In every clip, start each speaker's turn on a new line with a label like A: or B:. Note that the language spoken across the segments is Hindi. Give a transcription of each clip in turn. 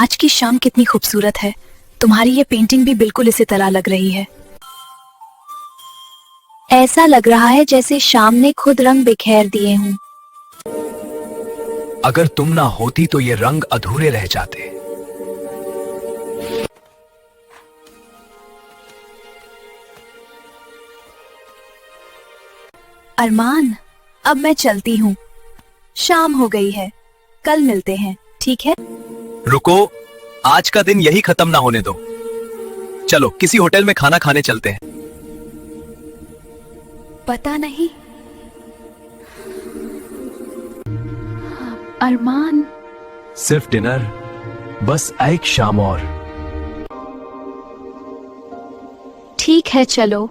A: आज की शाम कितनी खूबसूरत है। तुम्हारी ये पेंटिंग भी बिल्कुल इसी तरह लग रही है। ऐसा लग रहा है जैसे शाम ने खुद रंग बिखेर दिए हों।
B: अगर तुम ना होती तो ये रंग अधूरे रह जाते।
A: अरमान, अब मैं चलती हूँ। शाम हो गई है, कल मिलते हैं, ठीक है?
B: रुको, आज का दिन यही खत्म ना होने दो। चलो किसी होटल में खाना खाने चलते हैं।
A: पता नहीं। अरमान,
B: सिर्फ डिनर, बस एक शाम और।
A: ठीक है, चलो।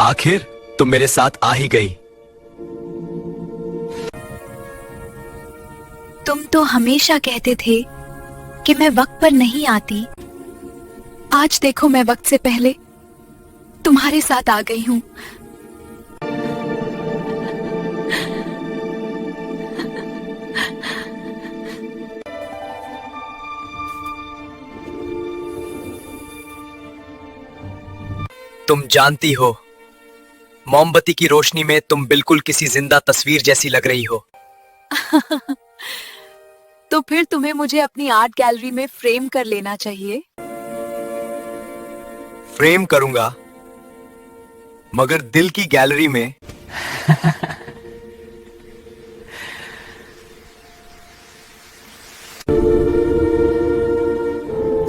B: आखिर तुम मेरे साथ आ ही गई।
A: तुम तो हमेशा कहते थे कि मैं वक्त पर नहीं आती। आज देखो, मैं वक्त से पहले तुम्हारे साथ आ गई हूँ।
B: तुम जानती हो, मोमबत्ती की रोशनी में तुम बिल्कुल किसी जिंदा तस्वीर जैसी लग रही हो।
A: तो फिर तुम्हें मुझे अपनी आर्ट गैलरी में फ्रेम कर लेना चाहिए।
B: फ्रेम करूंगा, मगर दिल की गैलरी में।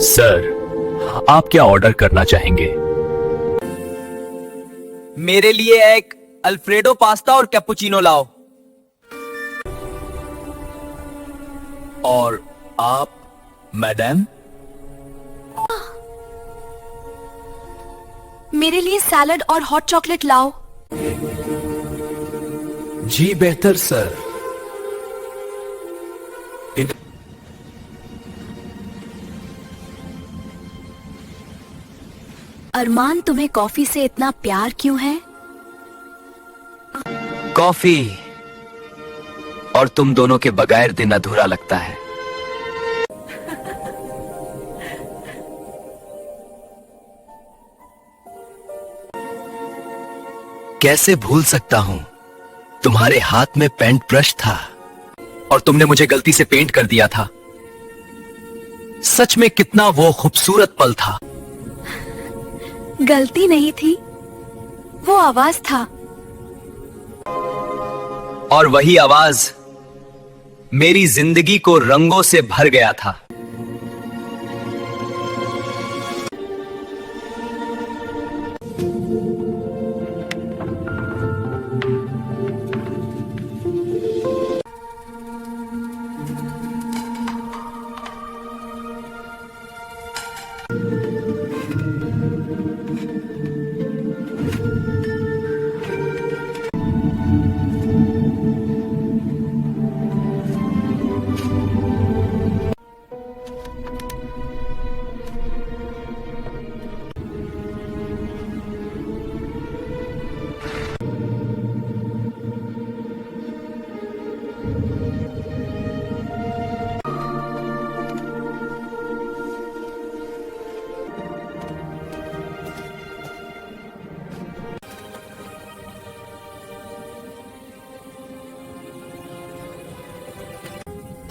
B: सर, आप क्या ऑर्डर करना चाहेंगे?
C: मेरे लिए एक अल्फ्रेडो पास्ता और कैपुचिनो लाओ।
B: और आप, मैडम?
A: मेरे लिए सैलड और हॉट चॉकलेट लाओ।
B: जी बेहतर सर।
A: अरमान, तुम्हें कॉफी से इतना प्यार क्यों है?
B: कॉफी और तुम दोनों के बगैर दिन अधूरा लगता है। कैसे भूल सकता हूं, तुम्हारे हाथ में पेंट ब्रश था और तुमने मुझे गलती से पेंट कर दिया था। सच में कितना वो खूबसूरत पल था।
A: गलती नहीं थी, वो आवाज था।
B: और वही आवाज मेरी जिंदगी को रंगों से भर गया था।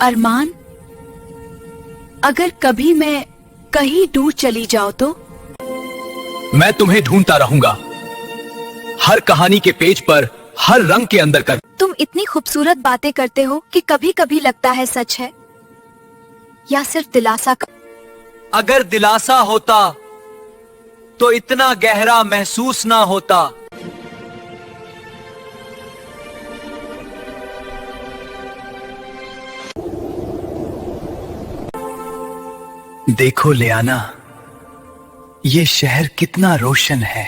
A: अरमान, अगर कभी मैं कहीं दूर चली जाऊं तो?
B: मैं तुम्हें ढूंढता रहूंगा, हर कहानी के पेज पर, हर रंग के अंदर कर।
A: तुम इतनी खूबसूरत बातें करते हो कि कभी कभी लगता है सच है या सिर्फ दिलासा का।
C: अगर दिलासा होता तो इतना गहरा महसूस ना होता।
B: देखो लियाना, ये शहर कितना रोशन है,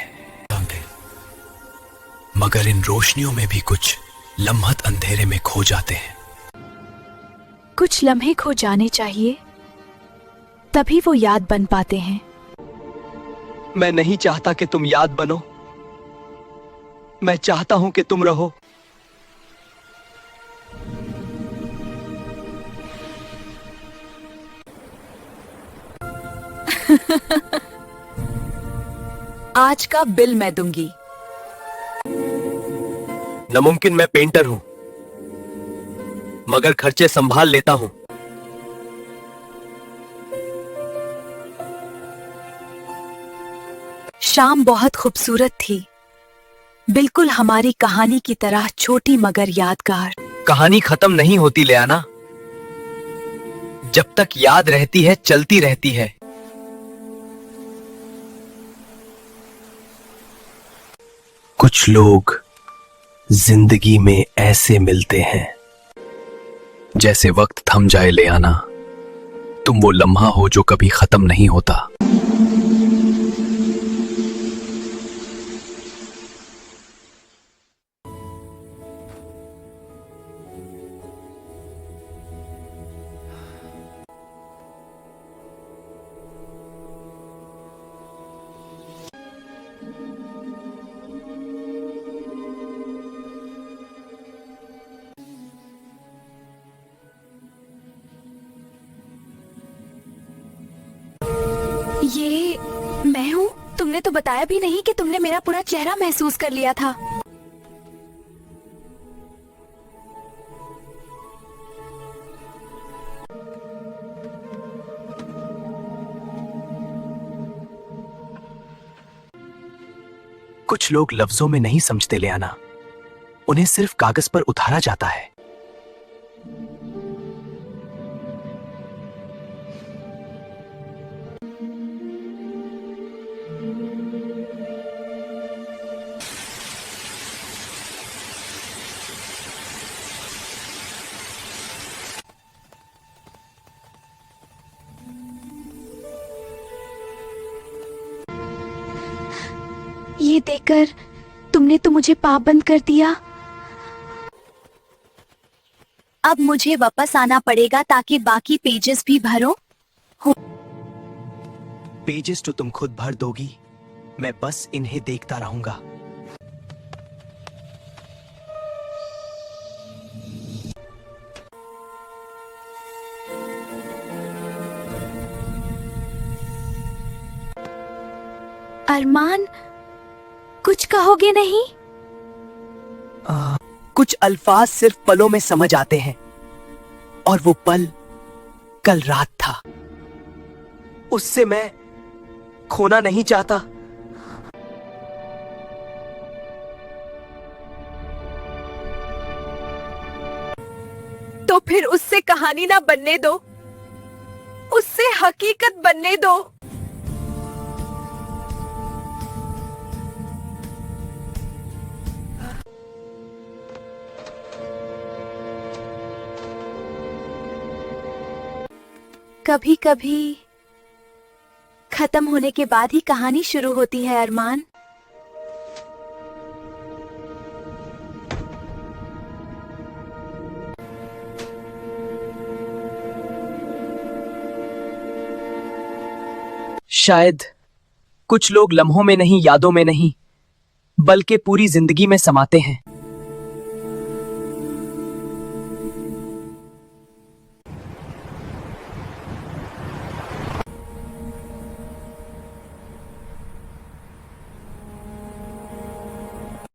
B: मगर इन रोशनियों में भी कुछ लम्हत अंधेरे में खो जाते हैं।
A: कुछ लम्हे खो जाने चाहिए, तभी वो याद बन पाते हैं।
C: मैं नहीं चाहता कि तुम याद बनो, मैं चाहता हूं कि तुम रहो।
A: आज का बिल मैं दूंगी।
B: नामुमकिन, मैं पेंटर हूं, मगर खर्चे संभाल लेता हूं।
A: शाम बहुत खूबसूरत थी, बिल्कुल हमारी कहानी की तरह छोटी मगर यादगार।
B: कहानी खत्म नहीं होती लियाना, जब तक याद रहती है चलती रहती है। कुछ लोग जिंदगी में ऐसे मिलते हैं जैसे वक्त थम जाए लियाना, तुम वो लम्हा हो जो कभी खत्म नहीं होता।
A: ये मैं हूँ? तुमने तो बताया भी नहीं कि तुमने मेरा पूरा चेहरा महसूस कर लिया था।
B: कुछ लोग लफ्जों में नहीं समझते लियाना, उन्हें सिर्फ कागज पर उतारा जाता है।
A: ये देखकर तुमने तो मुझे पाबंद कर दिया। अब मुझे वापस आना पड़ेगा ताकि बाकी पेजेस भी भरो।
B: पेजेस तो तुम खुद भर दोगी, मैं बस इन्हें देखता रहूंगा।
A: अरमान, कुछ कहोगे नहीं?
C: कुछ अल्फाज सिर्फ पलों में समझ आते हैं, और वो पल कल रात था। उससे मैं खोना नहीं चाहता।
A: तो फिर उससे कहानी ना बनने दो, उससे हकीकत बनने दो। कभी कभी खत्म होने के बाद ही कहानी शुरू होती है अरमान।
C: शायद कुछ लोग लम्हों में नहीं, यादों में नहीं, बल्कि पूरी जिंदगी में समाते हैं।